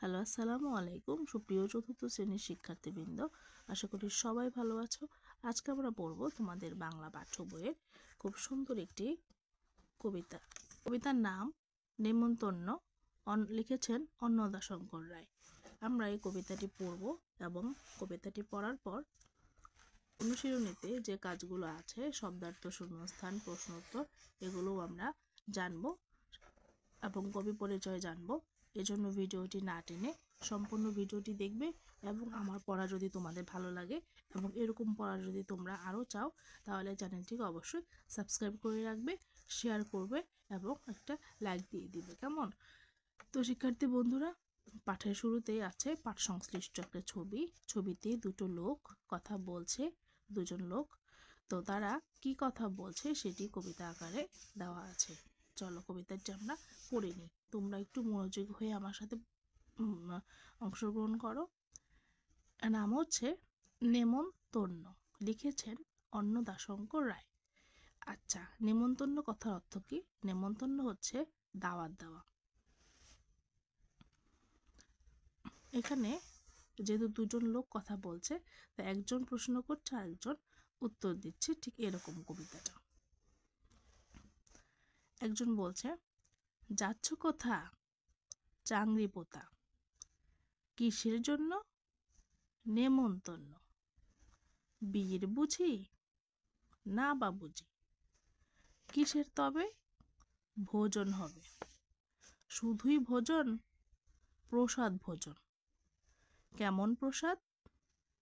Hello, আসসালামু আলাইকুম। সুপ্রিয় চতুর্থ শ্রেণীর শিক্ষার্থীবৃন্দ, আশা করি সবাই ভালো আছো। আজকে আমরা পড়ব তোমাদের বাংলা পাঠ্য বইয়ের খুব সুন্দর একটি কবিতা। কবিতার নাম নেমন্তন্ন, লিখেছেন অন্নদাশঙ্কর রায়। আমরা এই কবিতাটি পড়ব এবং কবিতাটি পড়ার পর অনুশীলনীতে যে কাজগুলো আছে, শব্দার্থ, শূন্যস্থান, প্রশ্নোত্তর, এগুলোও আমরা জানব এবং কবি পরিচয় জানবো। এজন্য ভিডিওটি না টেনে সম্পূর্ণ ভিডিওটি দেখবে এবং আমার পড়া যদি তোমাদের ভালো লাগে এবং এরকম পড়া যদি তোমরা আরও চাও, তাহলে চ্যানেলটিকে অবশ্যই সাবস্ক্রাইব করে রাখবে, শেয়ার করবে এবং একটা লাইক দিয়ে দিবে। কেমন? তো শিক্ষার্থী বন্ধুরা, পাঠের শুরুতেই আছে পাঠ সংশ্লিষ্ট একটা ছবি। ছবিতে দুটো লোক কথা বলছে, দুজন লোক। তো তারা কি কথা বলছে সেটি কবিতা আকারে দেওয়া আছে। চলো কবিতাটি আমরা পড়ে নিই। তোমরা একটু মনোযোগ হয়ে আমার সাথে অংশগ্রহণ করো। নাম হচ্ছে নেমন্তন্ন, লিখেছেন অন্নদাশঙ্কর রায়। আচ্ছা, নেমন্তন্ন কথার অর্থ কি? নেমন্তন্ন হচ্ছে দাওয়াত দেওয়া। এখানে যেহেতু দুজন লোক কথা বলছে, তা একজন প্রশ্ন করছে আর একজন উত্তর দিচ্ছে, ঠিক এরকম কবিতাটা। একজন বলছে, যাচ্ছ কোথা চাংরি পোতা, কিসের জন্য? নেমন্তন্ন। বিয়ের বুঝি? না বাবুজি। কিসের তবে? ভোজন হবে। শুধুই ভোজন? প্রসাদ ভোজন। কেমন প্রসাদ?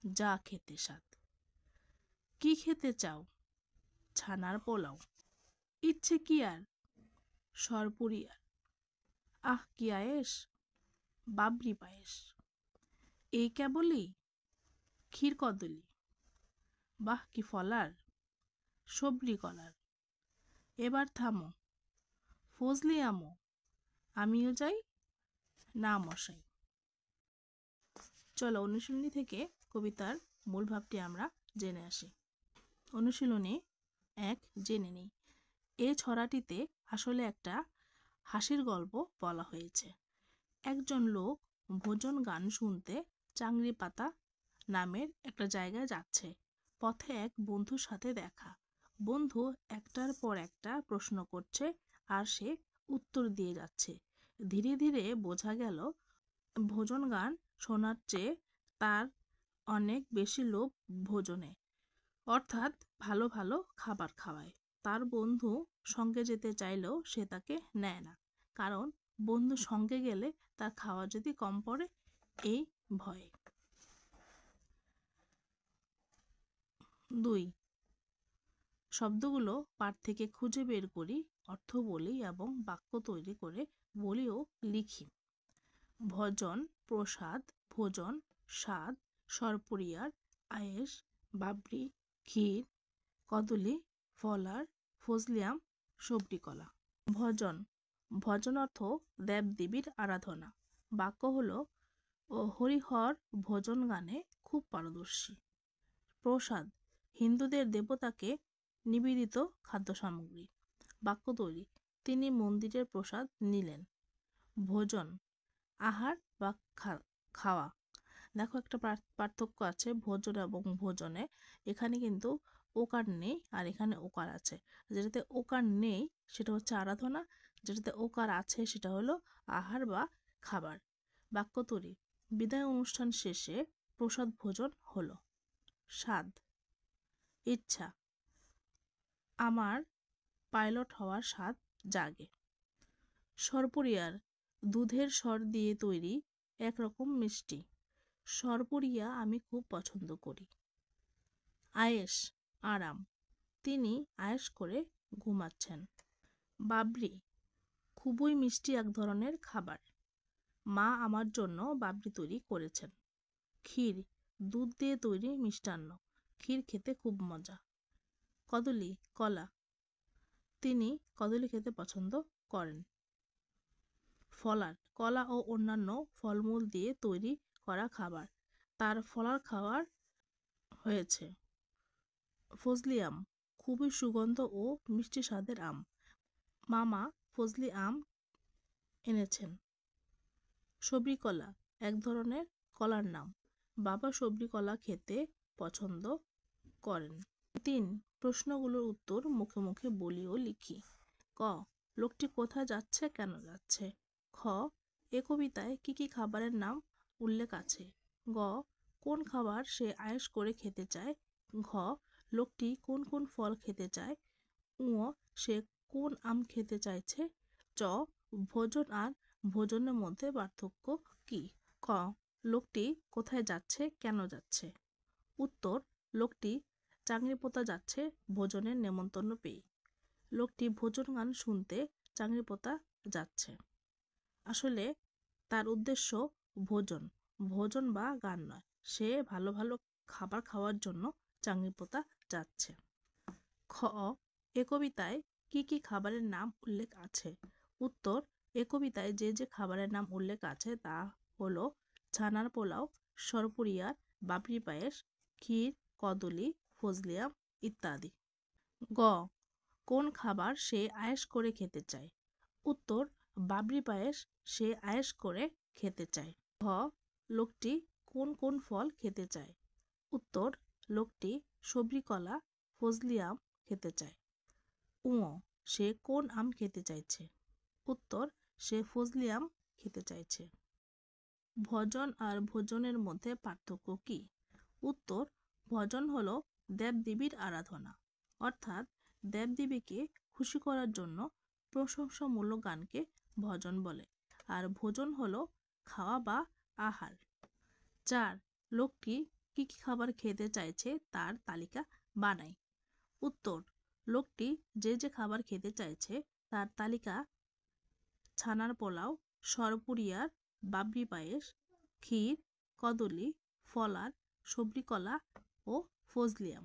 যা খেতে স্বাদ। কি খেতে চাও? ছানার পোলাও। ইচ্ছে কি আর? সরপুরি আর। আহ কি আয়েস? বাবরি পায়েস। এই কেবলই? ক্ষীর কদলি। বাহ কি ফলার? সবরি কলার। এবার থামো, ফজলি আমো, আমিও যাই না মশাই। চলো অনুশীলনী থেকে কবিতার মূল ভাবটি আমরা জেনে আসি। অনুশীলনী 1 জেনে নিই। এই ছড়াটিতে আসলে একটা হাসির গল্প বলা হয়েছে। একজন লোক ভোজন গান শুনতে চাংরি পাতা নামের একটা জায়গায় যাচ্ছে। পথে এক বন্ধুর সাথে দেখা। বন্ধু একটার পর একটা প্রশ্ন করছে আর সে উত্তর দিয়ে যাচ্ছে। ধীরে ধীরে বোঝা গেল ভোজন গান শোনার চেয়ে তার অনেক বেশি লোভ ভোজনে, অর্থাৎ ভালো ভালো খাবার খাওয়ায়। তার বন্ধু সঙ্গে যেতে চাইলেও সে তাকে নেয় না, কারণ বন্ধু সঙ্গে গেলে তার খাওয়া যদি কম পড়ে, এই ভয়ে। 2 শব্দগুলো পাঠ থেকে খুঁজে বের করি, অর্থ বলি এবং বাক্য তৈরি করে বলি ও লিখি। ভজন, প্রসাদ, ভোজন, স্বাদ, সরপুরিয়ার, আয়েশ, বাবরি, ক্ষীর, কদলি, ফলার, ফজলিয়াম, সবরি কলা। ভজন, ভজন অর্থ দেবদেবীর আরাধনা। বাক্য হলো, ও হরিহর ভোজন গানে খুব পারদর্শী। প্রসাদ, হিন্দুদের দেবতাকে নিবেদিত খাদ্য সামগ্রী। বাক্য তৈরি, তিনি মন্দিরের প্রসাদ নিলেন। ভোজন, আহার বা খাওয়া। দেখো একটা পার্থক্য আছে ভোজন এবং ভোজনে। এখানে কিন্তু ওকার নেই আর এখানে ওকার আছে। যেটাতে ওকার নেই সেটা হচ্ছে আরাধনা, যেটাতে ওকার আছে সেটা হলো আহার বা খাবার। বাক্য তৈরি, বিদায় অনুষ্ঠান শেষে প্রসাদ ভোজন হলো। স্বাদ, ইচ্ছা, আমার পাইলট হওয়ার স্বাদ জাগে। সরপুরিয়ার, দুধের সর দিয়ে তৈরি একরকম মিষ্টি। সরপুরিয়া আমি খুব পছন্দ করি। আয়েশ, আরাম, তিনি আয়েশ করে ঘুমাচ্ছেন। বাবরি, খুবই মিষ্টি এক ধরনের খাবার। মা আমার জন্য বাবরি তৈরি করেছেন। ক্ষীর, দুধ দিয়ে তৈরি মিষ্টান্ন। ক্ষীর খেতে খুব মজা। কদলি, কলা, তিনি কদলি খেতে পছন্দ করেন। ফলার, কলা ও অন্যান্য ফলমূল দিয়ে তৈরি করা খাবার। তার ফলার খাবার হয়েছে। ফজলি আম, খুবই সুগন্ধ ও মিষ্টি স্বাদের আম। মামা ফজলি আম এনেছেন। সবরি কলা, এক ধরনের কলার নাম। বাবা সবজি কলা খেতে পছন্দ করেন। 3. প্রশ্নগুলোর উত্তর মুখে মুখে বলি ও লিখি। ক. লোকটি কোথায় যাচ্ছে, কেন যাচ্ছে? খ. এ কবিতায় কি কি খাবারের নাম উল্লেখ আছে? গ. কোন খাবার সে আয়েশ করে খেতে চায়? ঘ. লোকটি কোন কোন ফল খেতে চায়? উ. সে কোন আম খেতে চাইছে? চ. ভোজন আর ভোজনের মধ্যে পার্থক্য কি? খ. লোকটি কোথায় যাচ্ছে, কেন যাচ্ছে? উত্তর. লোকটি চাংড়িপোতা যাচ্ছে ভোজনের নেমন্তন্ন পেয়ে। লোকটি ভোজন গান শুনতে চাংড়িপোতা যাচ্ছে। আসলে তার উদ্দেশ্য ভোজন, ভোজন বা গান নয়। সে ভালো ভালো খাবার খাওয়ার জন্য চাংড়িপোতা যাচ্ছে। খ. এ কবিতায় কি কি খাবারের নাম উল্লেখ আছে? উত্তর. এ কবিতায় যে যে খাবারের নাম উল্লেখ আছে তা হলো ছানার পোলাও, সরপুরিয়ার, বাবরি পায়েস, ক্ষীর, কদলি, ফজলিয়াম ইত্যাদি। গ. কোন খাবার সে আয়েশ করে খেতে চায়? উত্তর. বাবরি পায়েস সে আয়েশ করে খেতে চায়। ঘ. লোকটি কোন কোন ফল খেতে চায়? উত্তর. লোকটি সবরি কলা, ফজলিয়াম খেতে চায়। উ. সে কোন আম খেতে চাইছে? উত্তর. সে ফজলিয়াম খেতে চাইছে। ভজন আর ভোজনের মধ্যে পার্থক্য কি? উত্তর. ভজন হলো দেবদেবীর আরাধনা, অর্থাৎ দেবদেবীকে খুশি করার জন্য প্রশংসামূলক গানকে ভজন বলে। আর ভোজন হলো খাওয়া বা আহার। 4. লোকটি কি কি খাবার খেতে চাইছে তার তালিকা বানাই। উত্তর. লোকটি যে যে খাবার খেতে চাইছে তার তালিকা ছানার পোলাও, সরপুরিয়ার, বাবরি পায়েস, ক্ষীর, কদলি, ফলার, সবরি কলা ও ফজলিয়াম।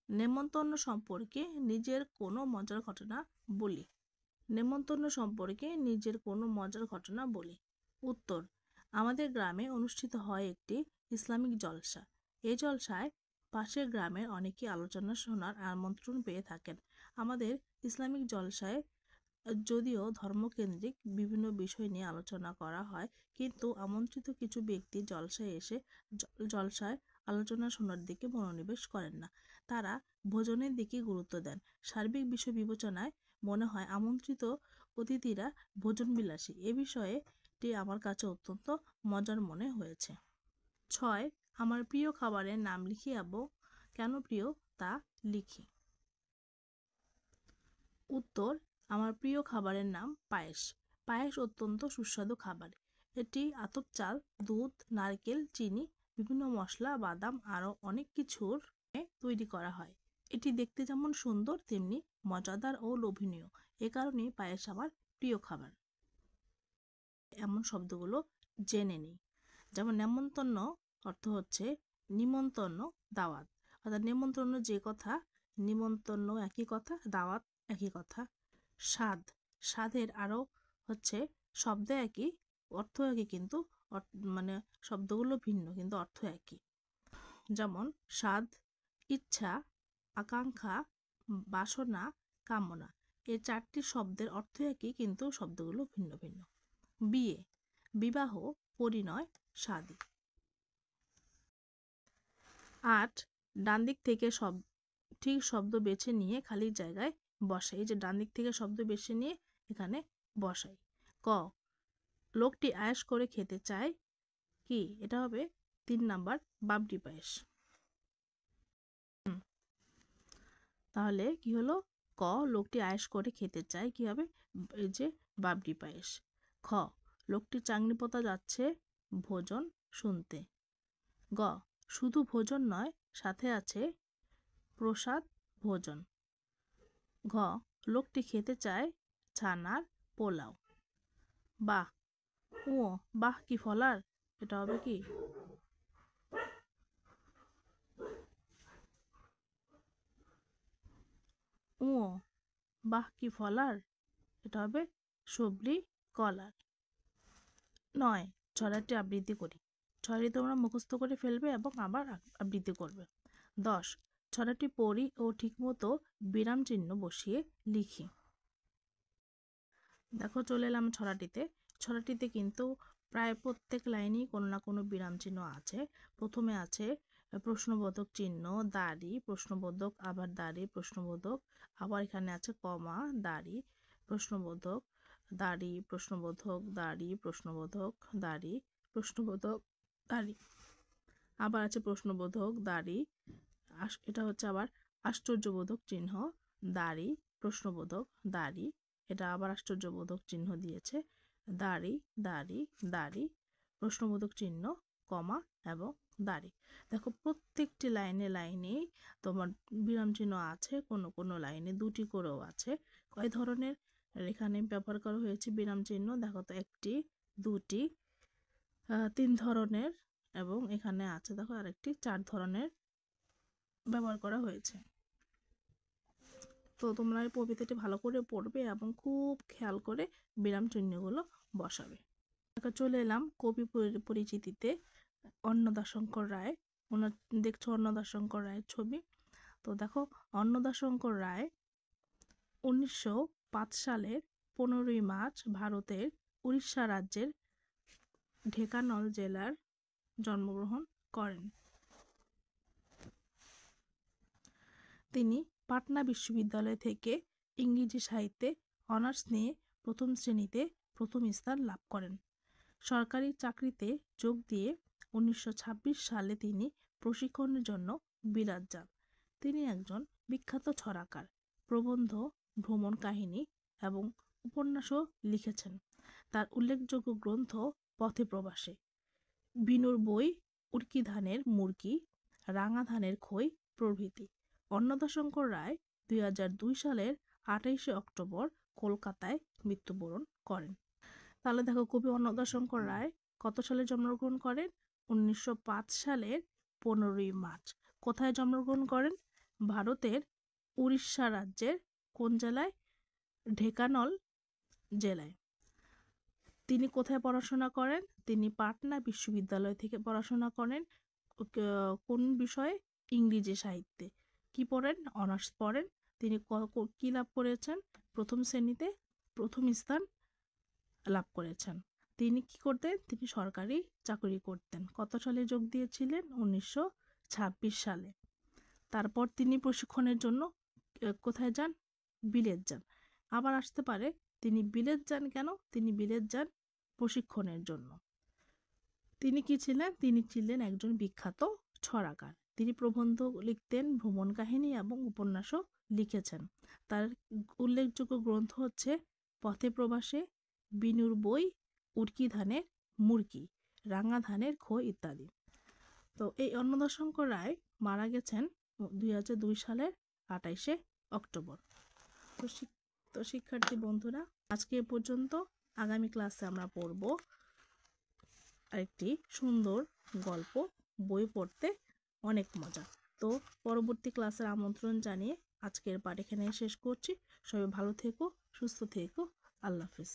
নেমন্তন্ন সম্পর্কে নিজের কোনো মজার ঘটনা বলি। নেমন্তন্ন সম্পর্কে নিজের কোনো মজার ঘটনা বলি। উত্তর. আমাদের গ্রামে অনুষ্ঠিত হয় একটি ইসলামিক জলসা। এই জলসায় পাশের গ্রামের অনেকেই আলোচনা শোনার আমন্ত্রণ পেয়ে থাকেন। আমাদের ইসলামিক জলসায় যদিও ধর্মকেন্দ্রিক বিভিন্ন বিষয় নিয়ে আলোচনা করা হয়, কিন্তু আমন্ত্রিত কিছু ব্যক্তি জলসায় এসে জলসায় আলোচনা শোনার দিকে মনোনিবেশ করেন না। তারা ভোজনের দিকে গুরুত্ব দেন। সার্বিক বিষয় বিবেচনায় মনে হয় আমন্ত্রিত অতিথিরা ভোজনবিলাসী। এ বিষয়টি আমার কাছে অত্যন্ত মজার মনে হয়েছে। 6. আমার প্রিয় খাবারের নাম লিখি এবং কেন প্রিয় তা লিখি। উত্তর. আমার প্রিয় খাবারের নাম পায়েস। পায়েস অত্যন্ত সুস্বাদু খাবার। এটি আতপ চাল, দুধ, নারকেল, চিনি, বিভিন্ন মশলা, বাদাম আরও অনেক কিছুর তৈরি করা হয়। এটি দেখতে যেমন সুন্দর তেমনি মজাদার ও লোভনীয়। এ কারণেই পায়েস আমার প্রিয় খাবার। এমন শব্দগুলো জেনে নিই। যেমন নেমন্তন্ন অর্থ হচ্ছে নিমন্ত্রণ, দাওয়াত। অর্থাৎ নেমন্তন্ন যে কথা, নিমন্ত্রণ একই কথা, দাওয়াত একই কথা। স্বাদ, স্বাদের আরও হচ্ছে শব্দ একই, অর্থ একই, কিন্তু মানে শব্দগুলো ভিন্ন কিন্তু অর্থ একই। যেমন স্বাদ, ইচ্ছা, আকাঙ্ক্ষা, বাসনা, কামনা। এই 4টি শব্দের অর্থ একই কিন্তু শব্দগুলো ভিন্ন ভিন্ন। বিয়ে, বিবাহ, পরিণয়, শাদী। 8. ডান দিক থেকে ঠিক শব্দ বেছে নিয়ে খালি জায়গায় বসাই। এই যে ডান দিক থেকে শব্দ বেছে নিয়ে এখানে বসাই। ক. লোকটি আয়েশ করে খেতে চায় কি? এটা হবে 3 নাম্বার বাবরি পায়েস। তাহলে কি হলো? ক. লোকটি আয়েশ করে খেতে চায় কি হবে? এই যে বাবরি পায়েস। খ. লোকটি চাংড়িপোতা যাচ্ছে ভোজন শুনতে। গ. শুধু ভোজন নয়, সাথে আছে প্রসাদ ভোজন। ঘ. লোকটি খেতে চায় ছানার পোলাও। বাহ। ও বাহ কি ফলার, এটা হবে কি? ও বাহ কি ফলার, এটা হবে সবরি কলার। 9. ছড়াটি আবৃত্তি করি। ছড়াটি তোমরা মুখস্থ করে ফেলবে এবং আবার আবৃত্তি করবে। 10. ছড়াটি পড়ি ও ঠিকমতো বিরাম চিহ্ন বসিয়ে লিখি। দেখো চলে এলাম ছড়াটিতে। ছড়াটিতে কিন্তু প্রায় প্রত্যেক লাইনেই কোনো না কোনো বিরাম চিহ্ন আছে। প্রথমে আছে প্রশ্নবোধক চিহ্ন, দাড়ি, প্রশ্নবোধক, আবার দাড়ি, প্রশ্নবোধক, আবার এখানে আছে কমা, দাড়ি, প্রশ্নবোধক, দাড়ি, প্রশ্নবোধক, দাড়ি, প্রশ্নবোধক, দাড়ি, প্রশ্নবোধক, দাড়ি, আবার আছে প্রশ্নবোধক, দাড়ি, এটা হচ্ছে আবার আশ্চর্যবোধক চিহ্ন, দাড়ি, প্রশ্নবোধক, দাড়ি, এটা আবার আশ্চর্যবোধক চিহ্ন দিয়েছে, দাড়ি, দাড়ি, দাড়ি, প্রশ্নবোধক চিহ্ন, কমা এবং দাড়ি। দেখো প্রত্যেকটি লাইনে লাইনেই তোমার বিরাম চিহ্ন আছে, কোনো কোনো লাইনে দুটি করেও আছে। কয় ধরনের এখানে ব্যবহার করা হয়েছে বিরাম চিহ্ন? দেখো তো, একটি, দুটি, তিন ধরনের, এবং এখানে আছে দেখো আরেকটি, 4 ধরনের ব্যবহার করা হয়েছে। তো তোমরা এই কবিতাটি ভালো করে পড়বে এবং খুব খেয়াল করে বিরাম চিহ্নগুলো বসাবে। চলে এলাম কবি পরিচিতিতে। অন্নদাশঙ্কর রায়, ওনার দেখছো অন্নদাশঙ্কর রায়ের ছবি। তো দেখো, অন্নদাশঙ্কর রায় 1905 সালের 15ই মার্চ ভারতের উড়িষ্যা রাজ্যের ঢেকানল জেলার জন্মগ্রহণ করেন। তিনি পাটনা বিশ্ববিদ্যালয় থেকে ইংরেজি সাহিত্যে অনার্স নিয়ে প্রথম শ্রেণীতে প্রথম স্থান লাভ করেন। সরকারি চাকরিতে যোগ দিয়ে 1926 সালে তিনি প্রশিক্ষণের জন্য বিলাত যান। তিনি একজন বিখ্যাত ছড়াকার, প্রবন্ধ, ভ্রমণ কাহিনী এবং উপন্যাসও লিখেছেন। তার উল্লেখযোগ্য গ্রন্থ পথে প্রবাসে, বিনুর বই, উটকি ধানের মুরকি, রাঙা ধানের খই প্রভৃতি। অন্নদাশঙ্কর রায় 2002 সালের 28শে অক্টোবর কলকাতায় মৃত্যুবরণ করেন। তাহলে দেখো, কবি অন্নদাশঙ্কর রায় কত সালে জন্মগ্রহণ করেন? 1905 সালের 15ই মার্চ। কোথায় জন্মগ্রহণ করেন? ভারতের উড়িষ্যা রাজ্যের কোন জেলায়? ঢেকানল জেলায়। তিনি কোথায় পড়াশোনা করেন? তিনি পাটনা বিশ্ববিদ্যালয় থেকে পড়াশোনা করেন। কোন বিষয়ে? ইংরেজি সাহিত্যে। কি পড়েন? অনার্স পড়েন। তিনি কি লাভ করেছেন? প্রথম শ্রেণীতে প্রথম স্থান লাভ করেছেন। তিনি কি করতেন? তিনি সরকারি চাকরি করতেন। কত সালে যোগ দিয়েছিলেন? 1926 সালে। তারপর তিনি প্রশিক্ষণের জন্য কোথায় যান? বিলেত যান। আবার আসতে পারে, তিনি বিলেত যান কেন? তিনি বিলেত যান প্রশিক্ষণের জন্য। তিনি কি ছিলেন? তিনি ছিলেন একজন বিখ্যাত ছড়াকার। তিনি প্রবন্ধ লিখতেন, ভ্রমণ কাহিনী এবং উপন্যাসও লিখেছেন। তার উল্লেখযোগ্য গ্রন্থ হচ্ছে পথে প্রবাসে, বিনুর বই, উটকি ধানের মুরকি, রাঙা ধানের খই ইত্যাদি। তো এই অন্নদাশঙ্কর রায় মারা গেছেন 2002 সালের 28শে অক্টোবর। তো শিক্ষার্থী বন্ধুরা, আজকে এ পর্যন্ত। আগামী ক্লাসে আমরা পড়ব আরেকটি সুন্দর গল্প। বই পড়তে অনেক মজা। তো পরবর্তী ক্লাসের আমন্ত্রণ জানিয়ে আজকের পাঠ এখানে শেষ করছি। সবাই ভালো থেকো, সুস্থ থেকো। আল্লাহ হাফেজ।